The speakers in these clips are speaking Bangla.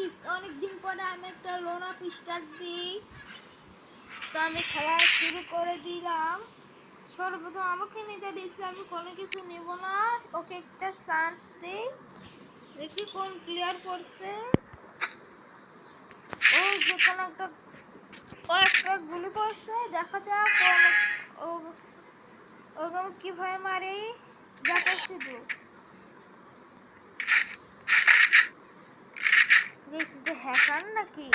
গাইস অনেকদিন পরে আমি একটা লোন অফ স্টার্ট দিই। সো আমি খেলা শুরু করে দিলাম। সর্বপ্রথম আমাকে নিতে দিচ্ছে, আমি কোনো কিছু নেব না। ওকে একটা চান্স দিই, দেখি কোন ক্লিয়ার করছে। ও যে কোনো একটা গুলি পড়ছে, দেখা যাক ওকে কিভাবে মারি। দেখা শুধু দেখছি যে হ্যাকার নাকি।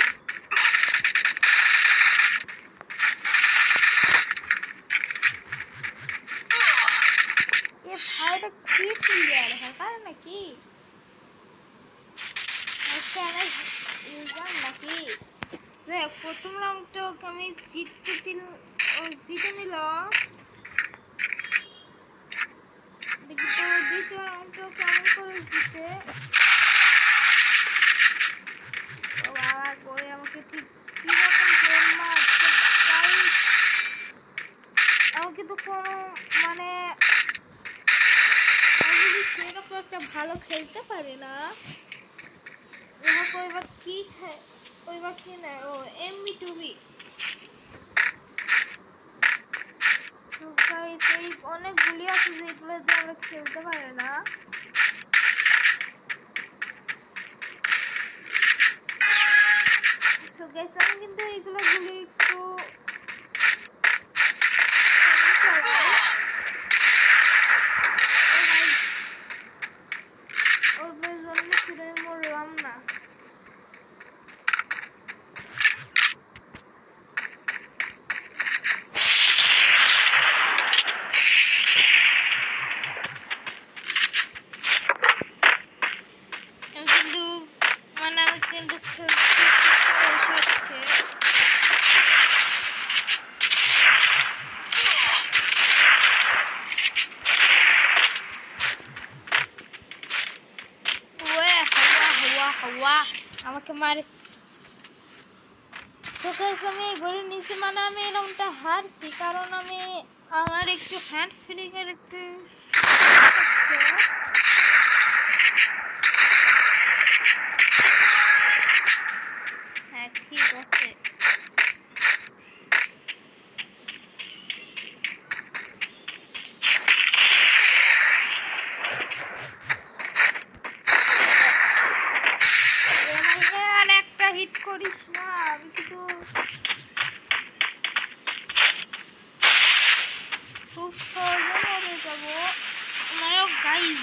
ভাইটা কি প্লেয়ার, হ্যাকার নাকি ইউজার নাকি? দেখ প্রথম রাউন্ডটা ওকে আমি জিতে নিল। দেখি তো দ্বিতীয় রাউন্ডটা কেমন করে জিতে। বাবা আমাকে ঠিক কিরকম গেম মারছে, আমাকে তো কোনো মানে সেরকম একটা ভালো খেলতে পারে না। ওইবার কি খায়, ওইবার কি নেয়, ও এমবি2বি। অনেক গুলি আছে যেগুলো দিয়ে আমরা খেলতে পারে না। আমি কিন্তু এইগুলো গুলি একটু ওর জন্য ফিরে মরলাম না। আমাকে মারে আমি গড়ে নিয়েছি, মানে আমি এরকমটা হারছি কারণ আমার একটু হ্যান্ড ফিলিং এর একটু হ্যাঁ ঠিক আছে। আর একটা হিট করিস না, আমি কিন্তু খুব সহজে মরে যাবো। মানে গাইজ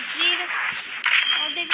ওদের